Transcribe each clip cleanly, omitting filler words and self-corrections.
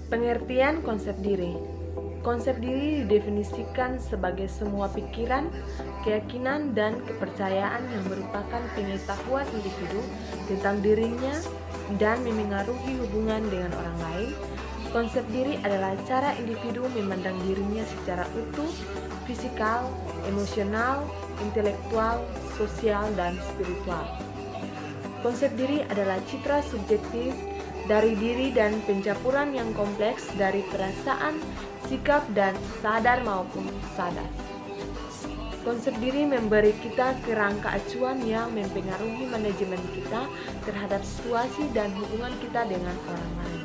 Pengertian konsep diri. Konsep diri didefinisikan sebagai semua pikiran, keyakinan, dan kepercayaan yang merupakan pengetahuan individu tentang dirinya dan memengaruhi hubungan dengan orang lain. Konsep diri adalah cara individu memandang dirinya secara utuh, fisikal, emosional, intelektual, sosial, dan spiritual. Konsep diri adalah citra subjektif dari diri dan pencampuran yang kompleks dari perasaan, sikap, dan sadar maupun sadar. Konsep diri memberi kita kerangka acuan yang mempengaruhi manajemen kita terhadap situasi dan hubungan kita dengan orang lain.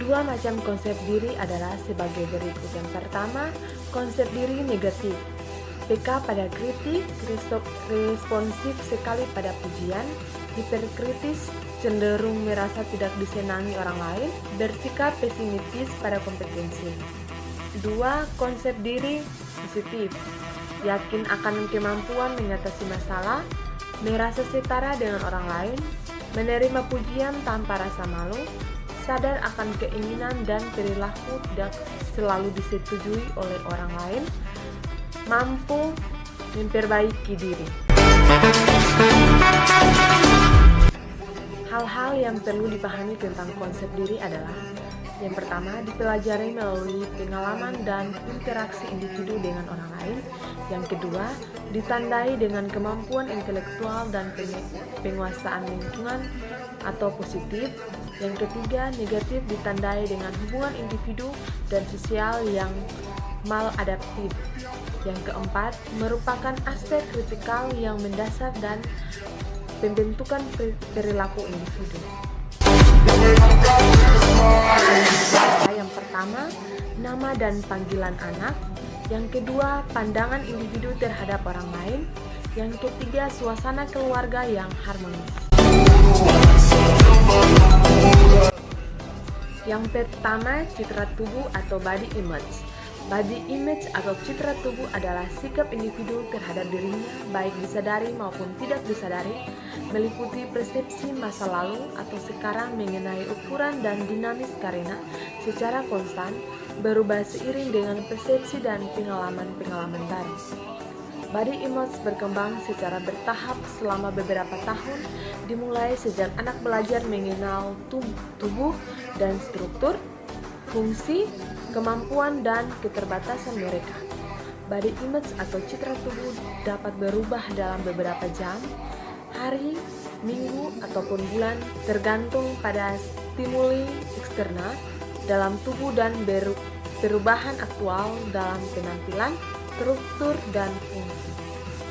Dua macam konsep diri adalah sebagai berikut. Yang pertama, konsep diri negatif. Peka pada kritik, responsif sekali pada pujian, hiperkritis, cenderung merasa tidak disenangi orang lain, bersikap pesimistis pada kompetensi. Dua, konsep diri positif. Yakin akan kemampuan mengatasi masalah, merasa setara dengan orang lain, menerima pujian tanpa rasa malu, sadar akan keinginan dan perilaku tidak selalu disetujui oleh orang lain, mampu memperbaiki diri. Hal-hal yang perlu dipahami tentang konsep diri adalah: yang pertama, dipelajari melalui pengalaman dan interaksi individu dengan orang lain. Yang kedua, ditandai dengan kemampuan intelektual dan penguasaan lingkungan atau positif. Yang ketiga, negatif, ditandai dengan hubungan individu dan sosial yang maladaptif. Yang keempat, merupakan aspek kritikal yang mendasar dan pembentukan perilaku individu. Yang pertama, nama dan panggilan anak. Yang kedua, pandangan individu terhadap orang lain. Yang ketiga, suasana keluarga yang harmonis. Yang pertama, citra tubuh atau body image. Body image atau citra tubuh adalah sikap individu terhadap dirinya, baik disadari maupun tidak disadari, meliputi persepsi masa lalu atau sekarang mengenai ukuran dan dinamis karena secara konstan berubah seiring dengan persepsi dan pengalaman-pengalaman baru. Body image berkembang secara bertahap selama beberapa tahun, dimulai sejak anak belajar mengenal tubuh dan struktur, fungsi, kemampuan, dan keterbatasan mereka. Body image atau citra tubuh dapat berubah dalam beberapa jam, hari, minggu, ataupun bulan, tergantung pada stimuli eksternal dalam tubuh dan perubahan aktual dalam penampilan, struktur, dan fungsi.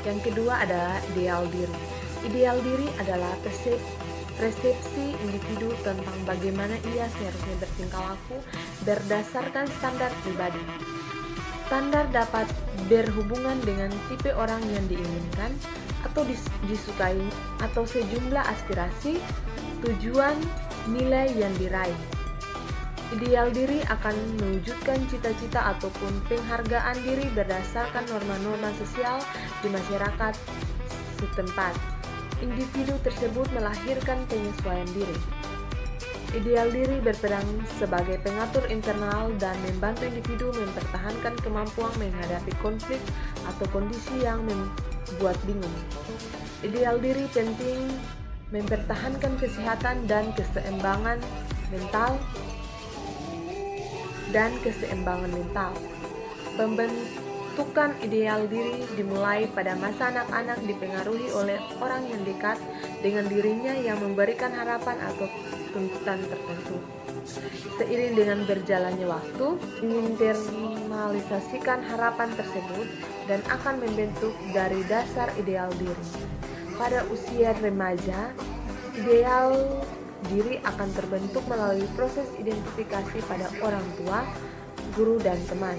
Yang kedua adalah ideal diri. Ideal diri adalah persepsi individu tentang bagaimana ia seharusnya bertingkah laku berdasarkan standar pribadi. Standar dapat berhubungan dengan tipe orang yang diinginkan atau disukai atau sejumlah aspirasi, tujuan, nilai yang diraih. Ideal diri akan mewujudkan cita-cita ataupun penghargaan diri berdasarkan norma-norma sosial di masyarakat setempat. Individu tersebut melahirkan penyesuaian diri. Ideal diri berperan sebagai pengatur internal dan membantu individu mempertahankan kemampuan menghadapi konflik atau kondisi yang membuat bingung. Ideal diri penting mempertahankan kesehatan dan keseimbangan mental. Pembentukan ideal diri dimulai pada masa anak-anak, dipengaruhi oleh orang yang dekat dengan dirinya yang memberikan harapan atau tuntutan tertentu. Seiring dengan berjalannya waktu, menginternalisasikan harapan tersebut dan akan membentuk dari dasar ideal diri. Pada usia remaja, ideal diri akan terbentuk melalui proses identifikasi pada orang tua, guru, dan teman.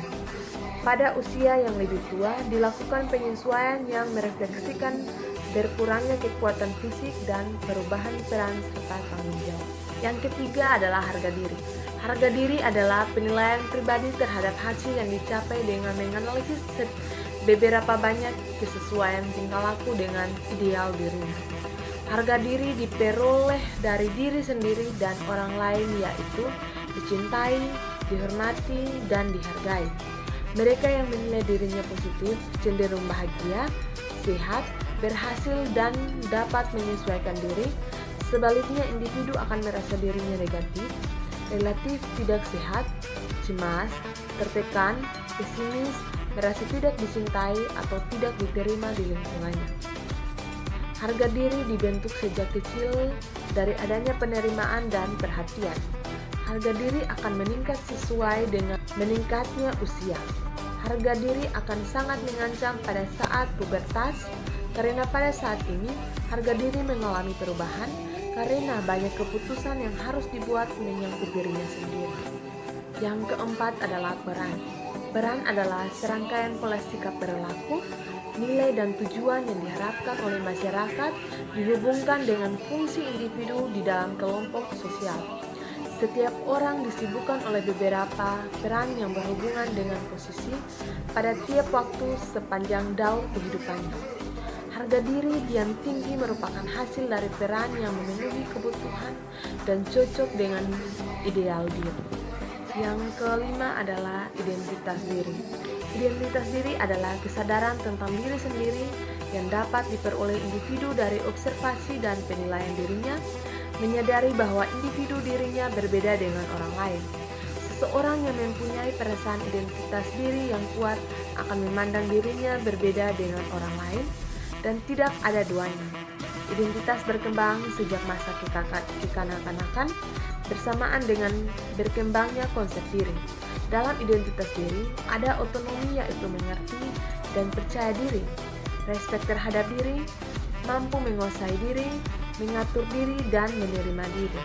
Pada usia yang lebih tua, dilakukan penyesuaian yang merefleksikan berkurangnya kekuatan fisik dan perubahan peran serta tanggung jawab. Yang ketiga adalah harga diri. Harga diri adalah penilaian pribadi terhadap hasil yang dicapai dengan menganalisis beberapa banyak kesesuaian tingkah laku dengan ideal dirinya. Harga diri diperoleh dari diri sendiri dan orang lain, yaitu dicintai, dihormati, dan dihargai. Mereka yang menilai dirinya positif cenderung bahagia, sehat, berhasil, dan dapat menyesuaikan diri. Sebaliknya, individu akan merasa dirinya negatif, relatif tidak sehat, cemas, tertekan, pesimis, merasa tidak dicintai atau tidak diterima di lingkungannya. Harga diri dibentuk sejak kecil dari adanya penerimaan dan perhatian. Harga diri akan meningkat sesuai dengan meningkatnya usia. Harga diri akan sangat mengancam pada saat pubertas, karena pada saat ini harga diri mengalami perubahan karena banyak keputusan yang harus dibuat menyangkut dirinya sendiri. Yang keempat adalah peran. Peran adalah serangkaian pola sikap perilaku, nilai dan tujuan yang diharapkan oleh masyarakat dihubungkan dengan fungsi individu di dalam kelompok sosial. Setiap orang disibukkan oleh beberapa peran yang berhubungan dengan posisi pada tiap waktu sepanjang daur kehidupannya. Harga diri yang tinggi merupakan hasil dari peran yang memenuhi kebutuhan dan cocok dengan ideal diri. Yang kelima adalah identitas diri. Identitas diri adalah kesadaran tentang diri sendiri yang dapat diperoleh individu dari observasi dan penilaian dirinya, menyadari bahwa individu dirinya berbeda dengan orang lain. Seseorang yang mempunyai perasaan identitas diri yang kuat akan memandang dirinya berbeda dengan orang lain dan tidak ada duanya. Identitas berkembang sejak masa kekanak-kanakan bersamaan dengan berkembangnya konsep diri. Dalam identitas diri, ada otonomi, yaitu mengerti dan percaya diri, respek terhadap diri, mampu menguasai diri, mengatur diri, dan menerima diri.